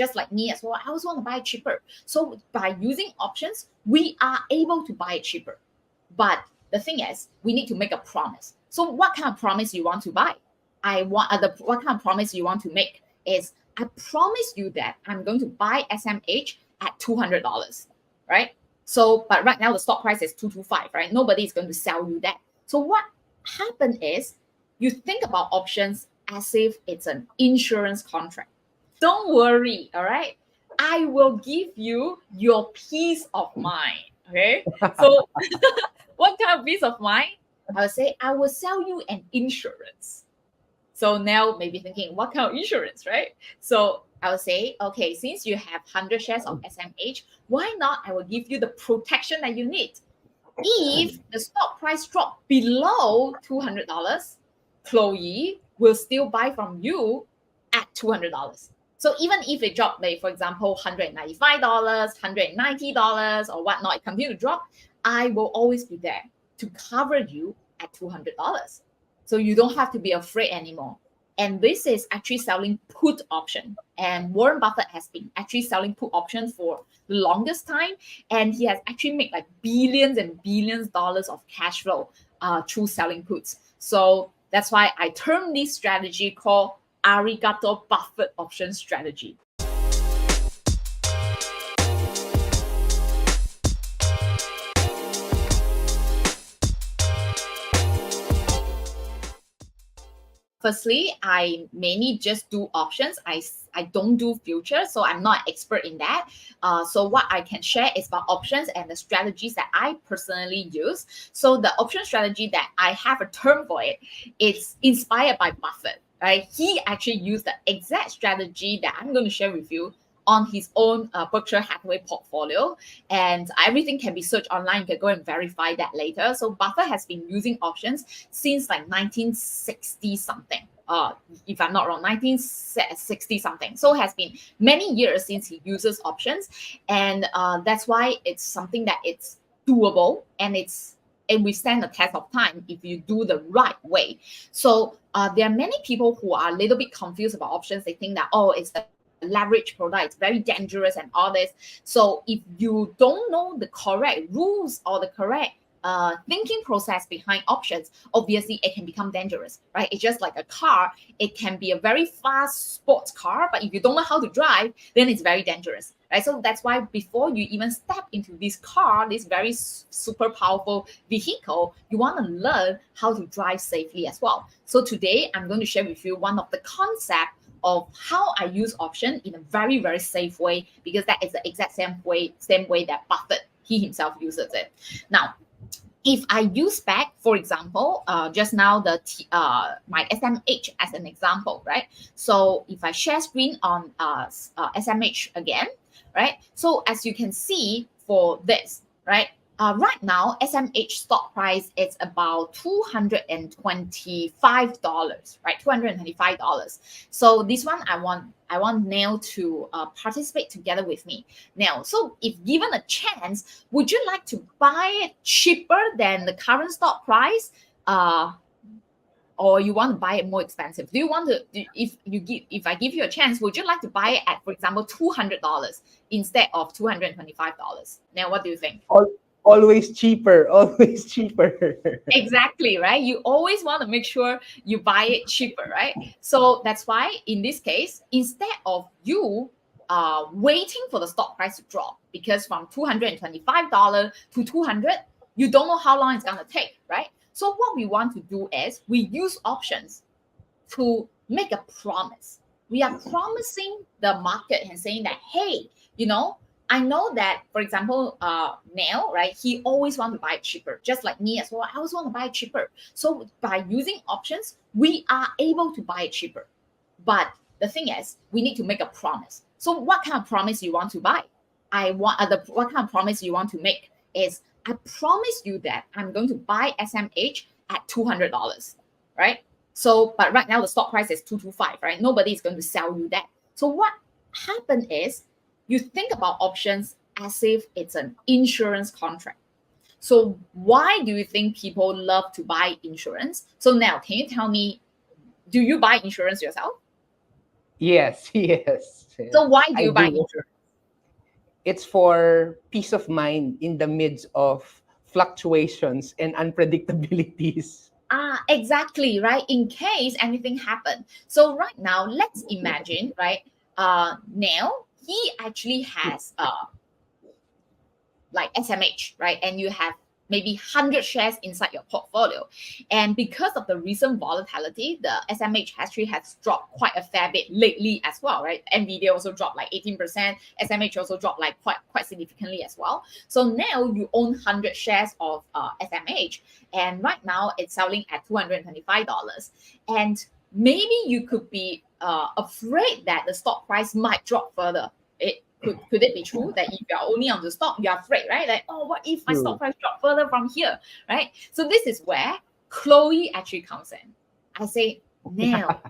just like me as well. I always want to buy it cheaper. So by using options, we are able to buy it cheaper. But the thing is, we need to make a promise. So what kind of promise you want to buy? What kind of promise you want to make is, I promise you that I'm going to buy SMH at $200, right? So, but right now the stock price is 225, right? Nobody is going to sell you that. So what happened is, you think about options as if it's an insurance contract. Don't worry, all right? I will give you your peace of mind, okay? So what kind of peace of mind? I would say, I will sell you an insurance. So now maybe thinking, what kind of insurance, right? So I would say, okay, since you have 100 shares of SMH, why not I will give you the protection that you need. If the stock price drop below $200, Chloe will still buy from you at $200. So even if it dropped, like for example, $195, $190 or whatnot, it continue to drop, I will always be there to cover you at $200. So you don't have to be afraid anymore. And this is actually selling put option. And Warren Buffett has been actually selling put options for the longest time. And he has actually made like billions and billions dollars of cash flow through selling puts. So that's why I term this strategy called Arigato Buffett option strategy. Firstly, I mainly just do options. I don't do futures, so I'm not an expert in that. So what I can share is about options and the strategies that I personally use. So the option strategy that I have a term for it, it's inspired by Buffett, right? He actually used the exact strategy that I'm going to share with you on his own Berkshire Hathaway portfolio, and everything can be searched online. You can go and verify that later. So Buffett has been using options since like 1960 something. If I'm not wrong, 1960 something. So it has been many years since he uses options, and that's why it's something that it's doable and we stand the test of time if you do the right way. So there are many people who are a little bit confused about options. They think that, oh, it's a leverage product, it's very dangerous and all this. So if you don't know the correct rules or the correct thinking process behind options, obviously it can become dangerous, right? It's just like a car. It can be a very fast sports car, but if you don't know how to drive, then it's very dangerous, right? So that's why before you even step into this car, this very super powerful vehicle, you want to learn how to drive safely as well. So today I'm going to share with you one of the concepts of how I use option in a very, very safe way, because that is the exact same way that Buffett, he himself uses it. Now, if I use back, for example, just now my SMH as an example, right? So if I share screen on SMH again, right? So as you can see for this, right? Right now, SMH stock price is about $225, right? $225. So this one, I want Neil to participate together with me. Now, so if given a chance, would you like to buy it cheaper than the current stock price? Or you want to buy it more expensive? Do you want to, if I give you a chance, would you like to buy it at, for example, $200 instead of $225? Now, what do you think? Always cheaper, always cheaper. Exactly, right? You always want to make sure you buy it cheaper, right? So that's why in this case, instead of you waiting for the stock price to drop, because from $225 to $200, you don't know how long it's going to take, right? So what we want to do is we use options to make a promise. We are promising the market and saying that, hey, I know that, for example, Neil, right? He always want to buy it cheaper, just like me as well. I always want to buy it cheaper. So by using options, we are able to buy it cheaper. But the thing is, we need to make a promise. So what kind of promise you want to buy? What kind of promise you want to make is, I promise you that I'm going to buy SMH at $200, right? So, but right now the stock price is 225, right? Nobody is going to sell you that. So what happened is, you think about options as if it's an insurance contract. So why do you think people love to buy insurance? So now, can you tell me, do you buy insurance yourself? Yes, yes, So yes. why do I you buy do. insurance? It's for peace of mind in the midst of fluctuations and unpredictabilities. Exactly, right? In case anything happened. So right now, let's imagine, right? Now he actually has like SMH, right? And you have maybe 100 shares inside your portfolio. And because of the recent volatility, the SMH actually has dropped quite a fair bit lately as well, right? Nvidia also dropped like 18%. SMH also dropped like quite significantly as well. So now you own 100 shares of SMH, and right now it's selling at $225. And maybe you could be afraid that the stock price might drop further. Could it be true that if you're only on the stock, you're afraid, right? Like, oh, what if my stock True. price drop further from here, right? So this is where Chloe actually comes in. I say, now,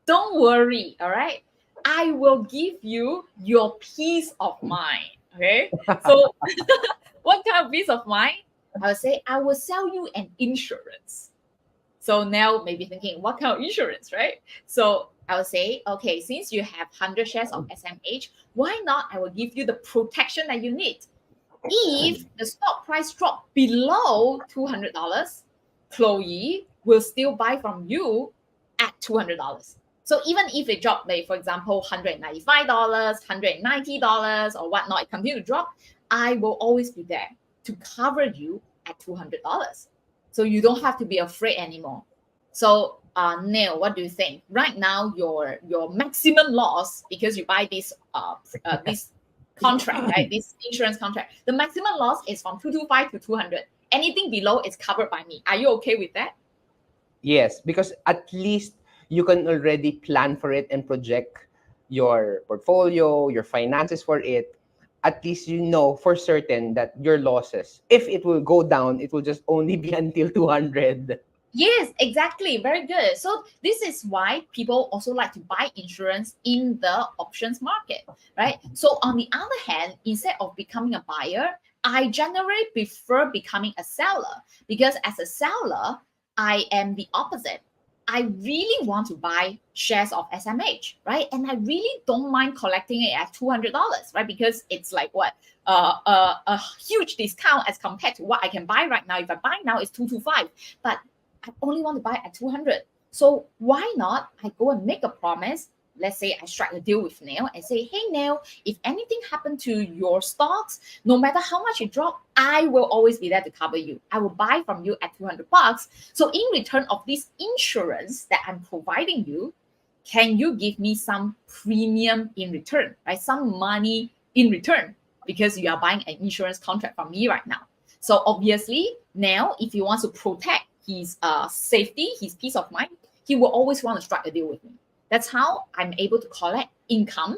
don't worry, all right? I will give you your peace of mind, okay? So what kind of peace of mind? I would say, I will sell you an insurance. So now maybe thinking, what kind of insurance, right? So I would say, okay, since you have 100 shares of SMH, why not? I will give you the protection that you need. If the stock price drop below $200, Chloe will still buy from you at $200. So even if it dropped, like for example, $195, $190, or whatnot, it continue to drop, I will always be there to cover you at $200. So you don't have to be afraid anymore. So Neil, what do you think? Right now, your maximum loss because you buy this contract, right? This insurance contract, the maximum loss is from 225 to 200. Anything below is covered by me. Are you okay with that? Yes, because at least you can already plan for it and project your portfolio, your finances for it. At least you know for certain that your losses, if it will go down, it will just only be until 200. Yes, exactly. Very good. So this is why people also like to buy insurance in the options market, right? So on the other hand, instead of becoming a buyer, I generally prefer becoming a seller because as a seller, I am the opposite. I really want to buy shares of SMH, right? And I really don't mind collecting it at $200, right? Because it's like what a huge discount as compared to what I can buy right now. If I buy now, it's 225, but I only want to buy at 200. So why not? I go and make a promise. Let's say I strike a deal with Neil and say, hey, Neil, if anything happened to your stocks, no matter how much it drop, I will always be there to cover you. I will buy from you at $200. So in return of this insurance that I'm providing you, can you give me some premium in return, right? Some money in return because you are buying an insurance contract from me right now. So obviously, now if he wants to protect his safety, his peace of mind, he will always want to strike a deal with me. That's how I'm able to collect income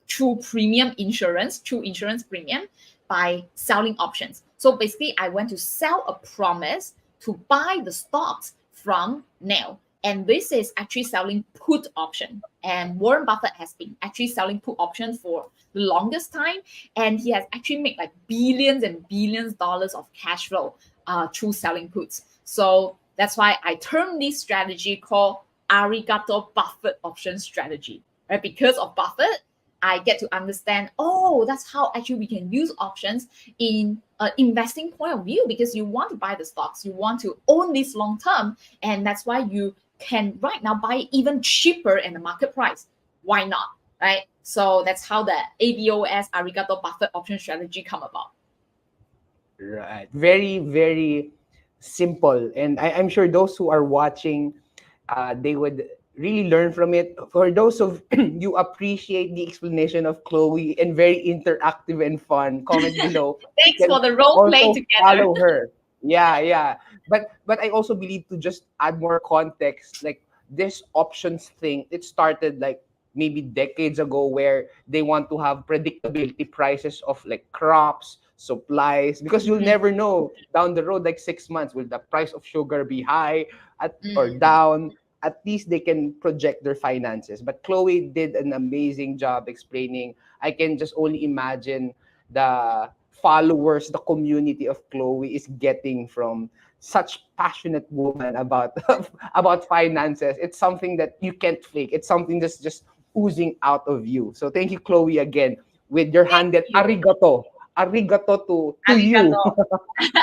through premium insurance, through insurance premium by selling options. So basically, I went to sell a promise to buy the stocks from Neil. And this is actually selling put option. And Warren Buffett has been actually selling put options for the longest time. And he has actually made like billions and billions dollars of cash flow through selling puts. So that's why I term this strategy called Arigato Buffett option strategy. Right? Because of Buffett, I get to understand, oh, that's how actually we can use options in an investing point of view because you want to buy the stocks, you want to own this long term, and that's why you can right now buy it even cheaper in the market price. Why not? Right? So that's how the ABOS Arigato Buffett option strategy come about. Right. Very, very simple. And I'm sure those who are watching, they would really learn from it. For those of you appreciate the explanation of Chloe and very interactive and fun, comment below. You Thanks can for the role play also together. follow her. Yeah, yeah. But I also believe to just add more context, like this options thing, it started like maybe decades ago where they want to have predictability prices of like crops, supplies, because you'll Mhm, never know down the road, like 6 months, will the price of sugar be high or mhm. down? At least they can project their finances. But Chloe did an amazing job explaining. I can just only imagine the followers, the community of Chloe is getting from such passionate woman about about finances. It's something that you can't fake. It's something that's just oozing out of you. So thank you, Chloe, again with your Thank handle you. arigato. Arigato to you. Arigato.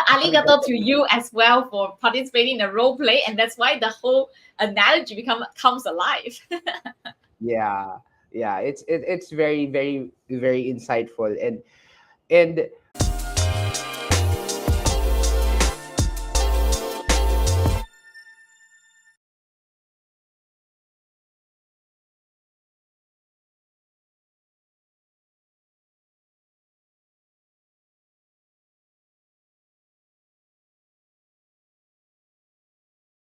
Arigato to Arigato. you as well for participating in the role play, and that's why the whole analogy comes alive. Yeah. Yeah, it's very very very insightful, and